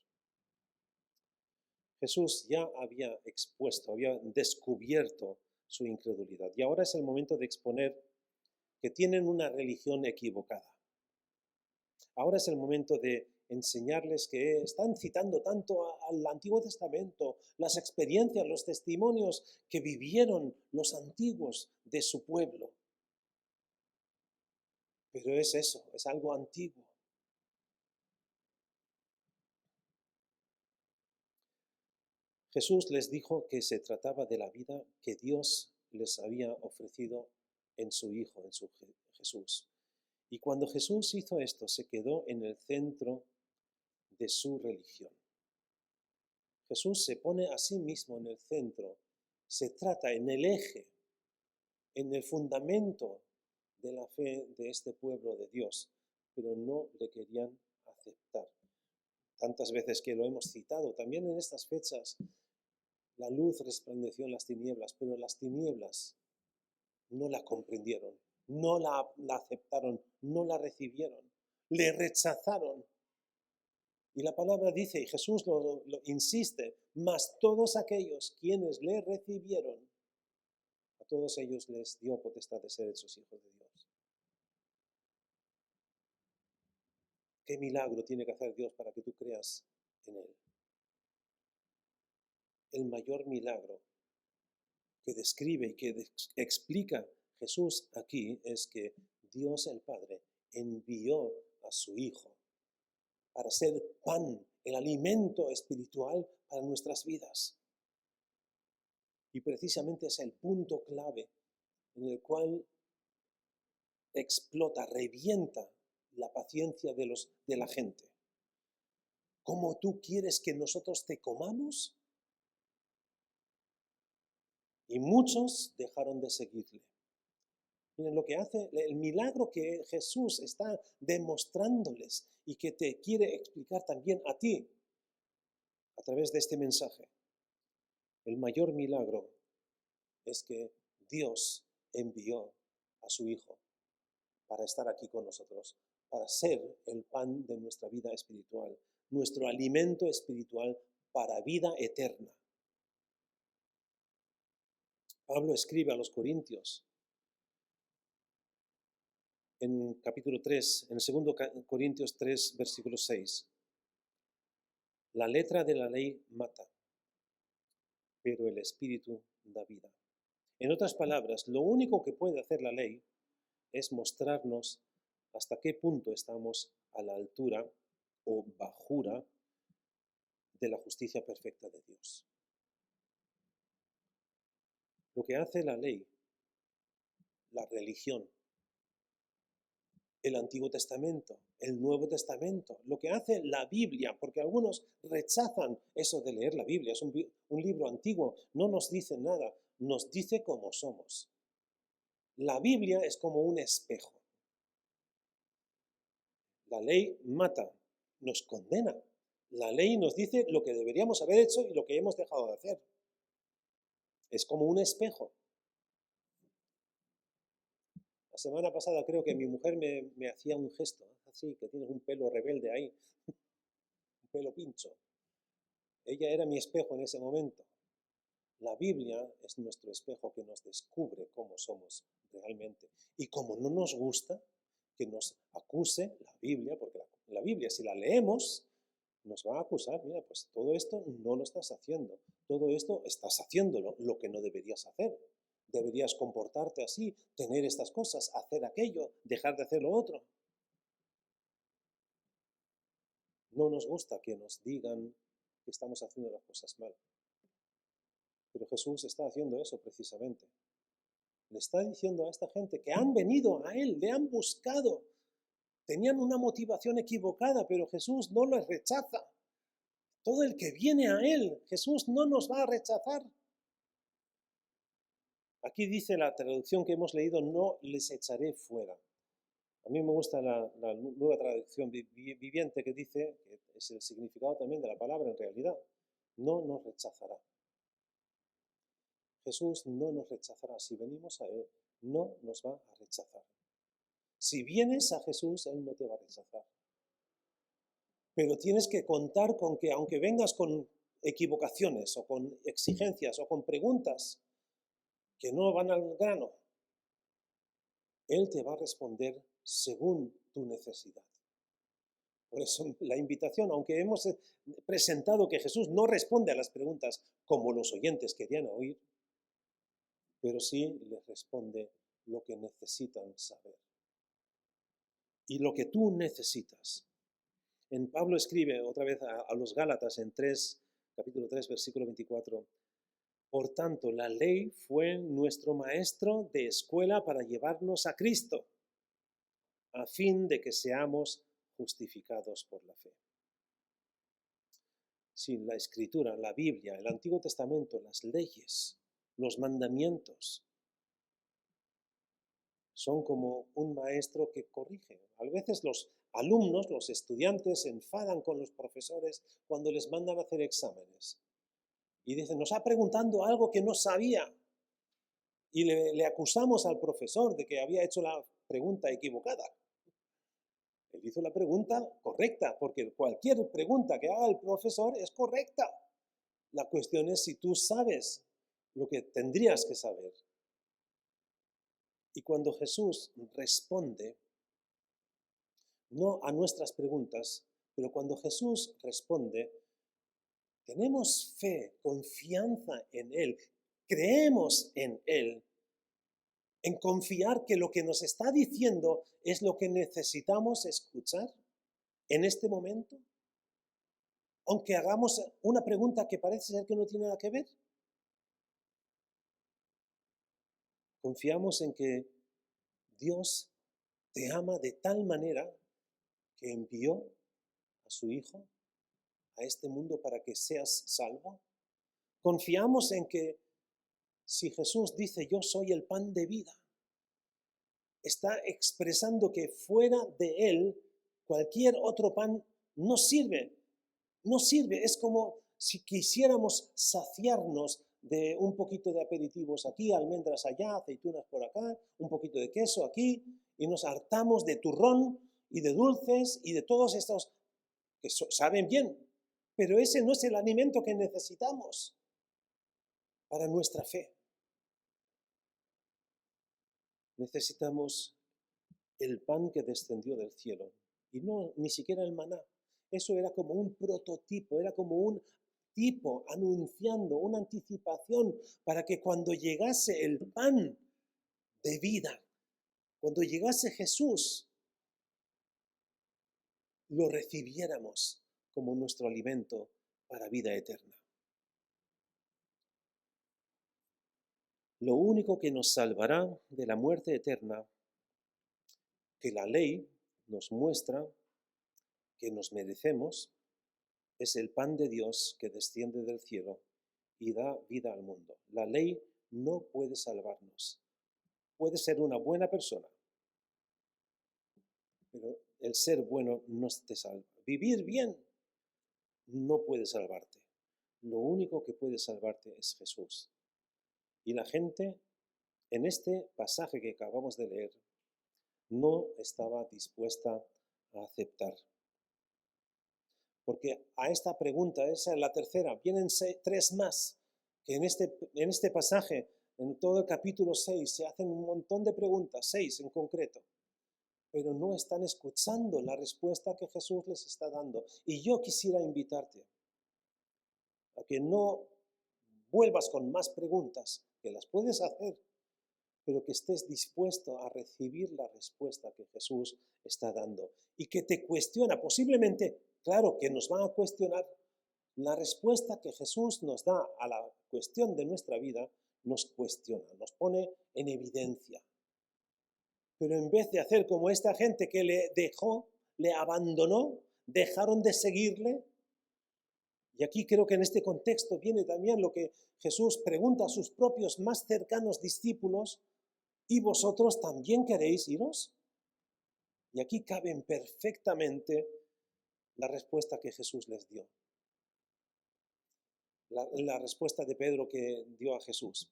Jesús ya había expuesto, había descubierto su incredulidad. Y ahora es el momento de exponer que tienen una religión equivocada. Ahora es el momento de enseñarles que están citando tanto al Antiguo Testamento, las experiencias, los testimonios que vivieron los antiguos de su pueblo. Pero es eso, es algo antiguo. Jesús les dijo que se trataba de la vida que Dios les había ofrecido en su Hijo, en su Jesús. Y cuando Jesús hizo esto, se quedó en el centro de su religión. Jesús se pone a sí mismo en el centro, se trata en el eje, en el fundamento de la fe de este pueblo de Dios, pero no le querían aceptar. Tantas veces que lo hemos citado, también en estas fechas, la luz resplandeció en las tinieblas, pero las tinieblas no la comprendieron, no la aceptaron, no la recibieron, le rechazaron. Y la palabra dice, y Jesús lo insiste, mas todos aquellos quienes le recibieron, a todos ellos les dio potestad de ser hechos hijos de Dios. ¿Qué milagro tiene que hacer Dios para que tú creas en Él? El mayor milagro que describe y que explica Jesús aquí es que Dios el Padre envió a su Hijo para ser pan, el alimento espiritual para nuestras vidas. Y precisamente es el punto clave en el cual explota, revienta la paciencia de la gente. ¿Cómo tú quieres que nosotros te comamos? Y muchos dejaron de seguirle. Miren lo que hace, el milagro que Jesús está demostrándoles y que te quiere explicar también a ti a través de este mensaje. El mayor milagro es que Dios envió a su Hijo para estar aquí con nosotros, para ser el pan de nuestra vida espiritual, nuestro alimento espiritual para vida eterna. Pablo escribe a los Corintios en capítulo 3, en el 2 Corintios 3, versículo 6. La letra de la ley mata, pero el Espíritu da vida. En otras palabras, lo único que puede hacer la ley es mostrarnos hasta qué punto estamos a la altura o bajura de la justicia perfecta de Dios. Lo que hace la ley, la religión, el Antiguo Testamento, el Nuevo Testamento, lo que hace la Biblia, porque algunos rechazan eso de leer la Biblia, es un libro antiguo, no nos dice nada, nos dice cómo somos. La Biblia es como un espejo. La ley mata, nos condena. La ley nos dice lo que deberíamos haber hecho y lo que hemos dejado de hacer. Es como un espejo. La semana pasada creo que mi mujer me hacía un gesto, así, que tienes un pelo rebelde ahí, un pelo pincho. Ella era mi espejo en ese momento. La Biblia es nuestro espejo que nos descubre cómo somos realmente. Y como no nos gusta que nos acuse la Biblia, porque la Biblia si la leemos, nos va a acusar, mira, pues todo esto no lo estás haciendo, todo esto estás haciéndolo, lo que no deberías hacer. Deberías comportarte así, tener estas cosas, hacer aquello, dejar de hacer lo otro. No nos gusta que nos digan que estamos haciendo las cosas mal. Pero Jesús está haciendo eso precisamente. Le está diciendo a esta gente que han venido a Él, le han buscado. Tenían una motivación equivocada, pero Jesús no les rechaza. Todo el que viene a Él, Jesús no nos va a rechazar. Aquí dice la traducción que hemos leído, no les echaré fuera. A mí me gusta la nueva traducción viviente que dice, que es el significado también de la palabra en realidad, no nos rechazará. Jesús no nos rechazará. Si venimos a Él, no nos va a rechazar. Si vienes a Jesús, Él no te va a rechazar. Pero tienes que contar con que aunque vengas con equivocaciones o con exigencias o con preguntas que no van al grano, Él te va a responder según tu necesidad. Por eso la invitación, aunque hemos presentado que Jesús no responde a las preguntas como los oyentes querían oír, pero sí les responde lo que necesitan saber. y lo que tú necesitas. Pablo escribe otra vez a los Gálatas en capítulo 3, versículo 24. Por tanto, la ley fue nuestro maestro de escuela para llevarnos a Cristo, a fin de que seamos justificados por la fe. Sí, la Escritura, la Biblia, el Antiguo Testamento, las leyes, los mandamientos, son como un maestro que corrige. A veces los alumnos, los estudiantes, se enfadan con los profesores cuando les mandan a hacer exámenes. Y dicen, nos está preguntando algo que no sabía. Y le acusamos al profesor de que había hecho la pregunta equivocada. Él hizo la pregunta correcta, porque cualquier pregunta que haga el profesor es correcta. La cuestión es si tú sabes lo que tendrías que saber. Y cuando Jesús responde, no a nuestras preguntas, pero cuando Jesús responde, tenemos fe, confianza en Él, creemos en Él, en confiar que lo que nos está diciendo es lo que necesitamos escuchar en este momento, aunque hagamos una pregunta que parece ser que no tiene nada que ver. Confiamos en que Dios te ama de tal manera que envió a su Hijo a este mundo para que seas salvo. Confiamos en que si Jesús dice yo soy el pan de vida, está expresando que fuera de Él cualquier otro pan no sirve. No sirve, es como si quisiéramos saciarnos de un poquito de aperitivos aquí, almendras allá, aceitunas por acá, un poquito de queso aquí, y nos hartamos de turrón y de dulces y de todos estos que saben bien, pero ese no es el alimento que necesitamos para nuestra fe. Necesitamos el pan que descendió del cielo y no ni siquiera el maná. Eso era como un prototipo, era como un tipo anunciando, una anticipación para que cuando llegase el pan de vida, cuando llegase Jesús, lo recibiéramos como nuestro alimento para vida eterna. Lo único que nos salvará de la muerte eterna, que la ley nos muestra que nos merecemos, es el pan de Dios que desciende del cielo y da vida al mundo. La ley no puede salvarnos. Puede ser una buena persona, pero el ser bueno no te salva. Vivir bien no puede salvarte. Lo único que puede salvarte es Jesús. Y la gente, en este pasaje que acabamos de leer, no estaba dispuesta a aceptar. Porque a esta pregunta, esa es la tercera, vienen tres más, que en este pasaje, en todo el capítulo 6, se hacen un montón de preguntas, 6 en concreto, pero no están escuchando la respuesta que Jesús les está dando. Y yo quisiera invitarte a que no vuelvas con más preguntas, que las puedes hacer, pero que estés dispuesto a recibir la respuesta que Jesús está dando y que te cuestiona, posiblemente, claro que nos van a cuestionar, la respuesta que Jesús nos da a la cuestión de nuestra vida nos cuestiona, nos pone en evidencia. Pero en vez de hacer como esta gente que le dejó, le abandonó, dejaron de seguirle, y aquí creo que en este contexto viene también lo que Jesús pregunta a sus propios más cercanos discípulos, ¿y vosotros también queréis iros? Y aquí caben perfectamente la respuesta que Jesús les dio. La respuesta de Pedro que dio a Jesús.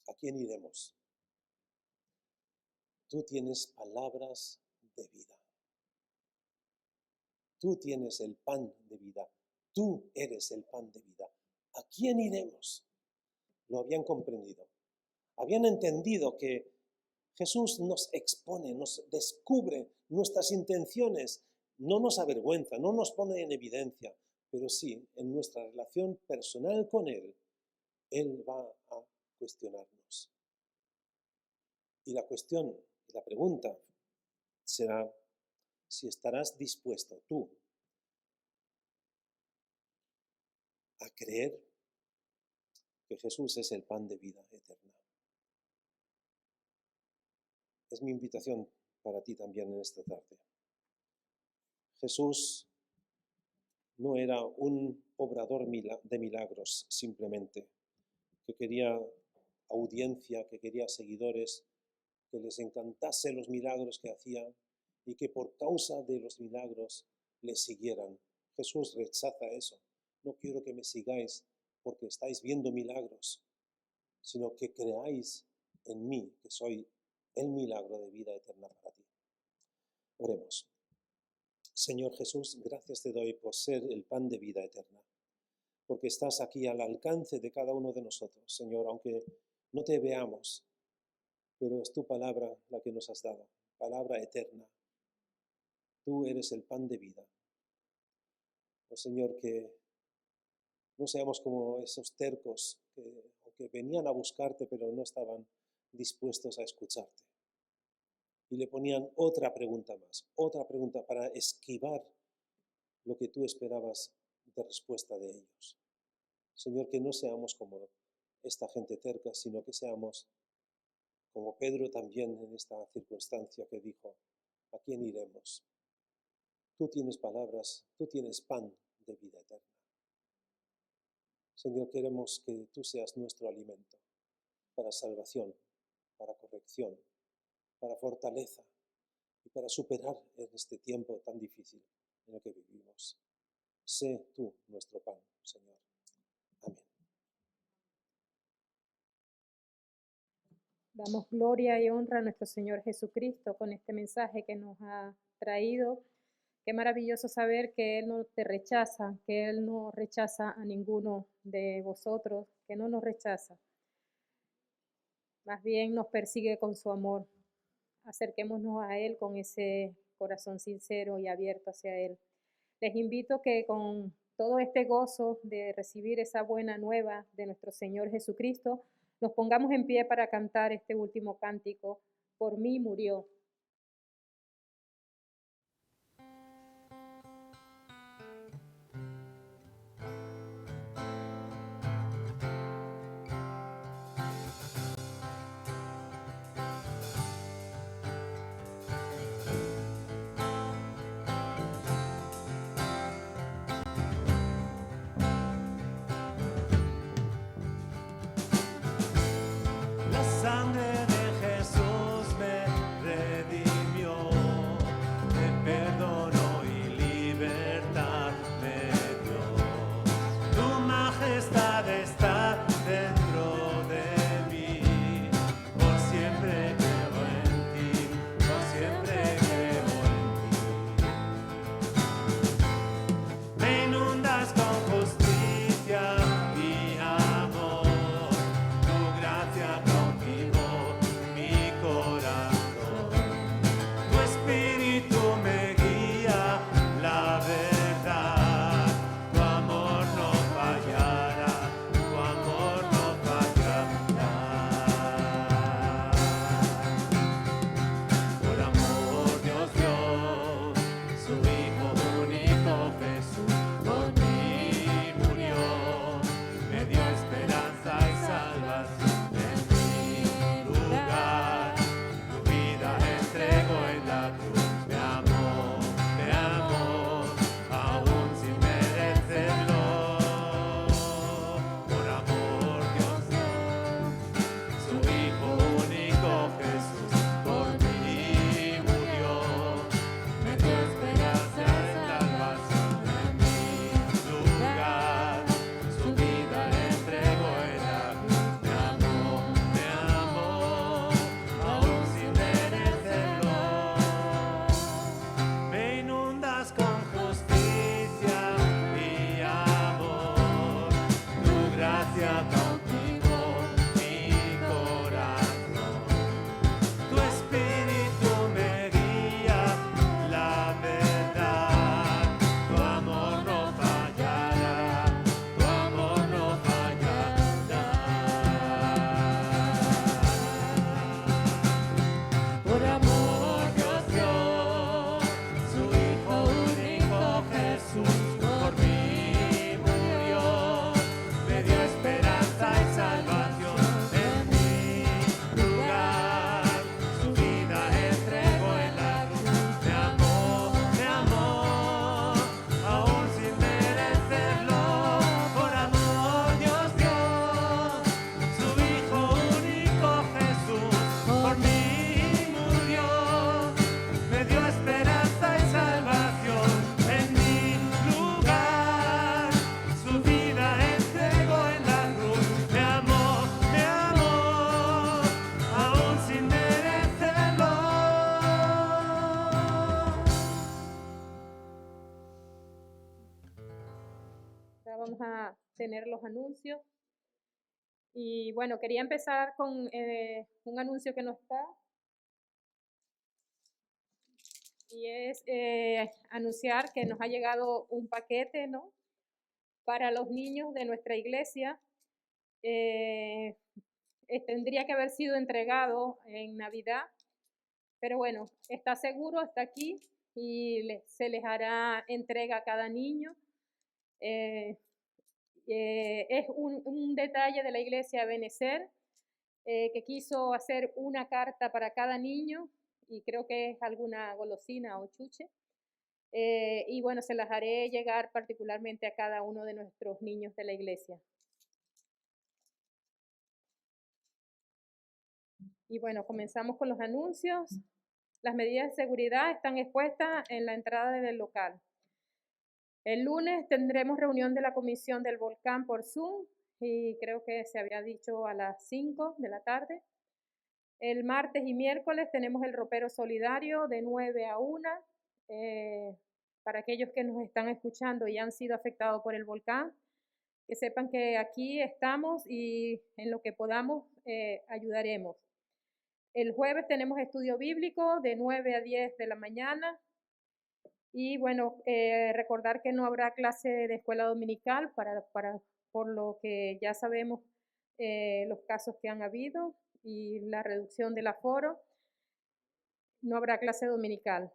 ¿A quién iremos? Tú tienes palabras de vida. Tú tienes el pan de vida. Tú eres el pan de vida. ¿A quién iremos? Lo habían comprendido. Habían entendido que Jesús nos expone, nos descubre nuestras intenciones, no nos avergüenza, no nos pone en evidencia, pero sí, en nuestra relación personal con Él va a cuestionarnos. Y la cuestión, la pregunta será si estarás dispuesto tú a creer que Jesús es el pan de vida eterna. Es mi invitación para ti también en esta tarde. Jesús no era un obrador de milagros simplemente, que quería audiencia, que quería seguidores, que les encantase los milagros que hacía y que por causa de los milagros le siguieran. Jesús rechaza eso. No quiero que me sigáis porque estáis viendo milagros, sino que creáis en mí, que soy el milagro de vida eterna para ti. Oremos. Señor Jesús, gracias te doy por ser el pan de vida eterna, porque estás aquí al alcance de cada uno de nosotros, Señor, aunque no te veamos, pero es tu palabra la que nos has dado, palabra eterna. Tú eres el pan de vida. Oh Señor, que no seamos como esos tercos que venían a buscarte, pero no estaban dispuestos a escucharte. Y le ponían otra pregunta más, otra pregunta para esquivar lo que tú esperabas de respuesta de ellos. Señor, que no seamos como esta gente terca, sino que seamos como Pedro también en esta circunstancia que dijo, ¿a quién iremos? Tú tienes palabras, tú tienes pan de vida eterna. Señor, queremos que tú seas nuestro alimento para salvación, para corrección, para fortaleza y para superar en este tiempo tan difícil en el que vivimos. Sé tú nuestro pan, Señor. Amén. Damos gloria y honra a nuestro Señor Jesucristo con este mensaje que nos ha traído. Qué maravilloso saber que Él no te rechaza, que Él no rechaza a ninguno de vosotros, que no nos rechaza. Más bien nos persigue con su amor. Acerquémonos a Él con ese corazón sincero y abierto hacia Él. Les invito que con todo este gozo de recibir esa buena nueva de nuestro Señor Jesucristo, nos pongamos en pie para cantar este último cántico, Por mí murió. La sangre de Jesús me vamos a tener los anuncios. Y bueno, quería empezar con un anuncio que no está. Y es anunciar que nos ha llegado un paquete, ¿no?, para los niños de nuestra iglesia. Tendría que haber sido entregado en Navidad, pero bueno, está seguro, está aquí y se les hará entrega a cada niño. Es un detalle de la iglesia Benecer, que quiso hacer una carta para cada niño, y creo que es alguna golosina o chuche. Y bueno, se las haré llegar particularmente a cada uno de nuestros niños de la iglesia. Y bueno, comenzamos con los anuncios. Las medidas de seguridad están expuestas en la entrada del local. El lunes tendremos reunión de la Comisión del Volcán por Zoom, y creo que se había dicho a las 5 de la tarde. El martes y miércoles tenemos el ropero solidario de 9 a 1. Para aquellos que nos están escuchando y han sido afectados por el volcán, que sepan que aquí estamos y en lo que podamos ayudaremos. El jueves tenemos estudio bíblico de 9 a 10 de la mañana. Y bueno, recordar que no habrá clase de escuela dominical por lo que ya sabemos los casos que han habido y la reducción del aforo. No habrá clase dominical.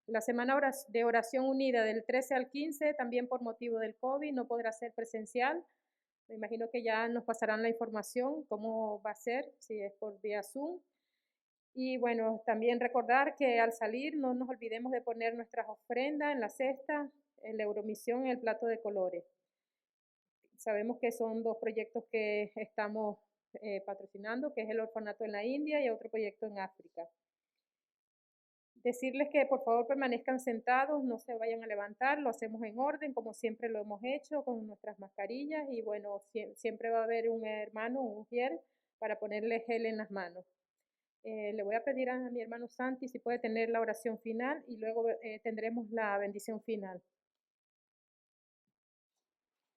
La semana de oración unida del 13 al 15, también por motivo del COVID, no podrá ser presencial. Me imagino que ya nos pasarán la información, cómo va a ser, si es por vía Zoom. Y bueno, también recordar que al salir no nos olvidemos de poner nuestras ofrendas en la cesta, en la Euromisión, en el plato de colores. Sabemos que son dos proyectos que estamos patrocinando, que es el orfanato en la India y otro proyecto en África. Decirles que por favor permanezcan sentados, no se vayan a levantar, lo hacemos en orden, como siempre lo hemos hecho, con nuestras mascarillas, y bueno, siempre va a haber un hermano, un ujier, para ponerle gel en las manos. Le voy a pedir a mi hermano Santi si puede tener la oración final y luego tendremos la bendición final.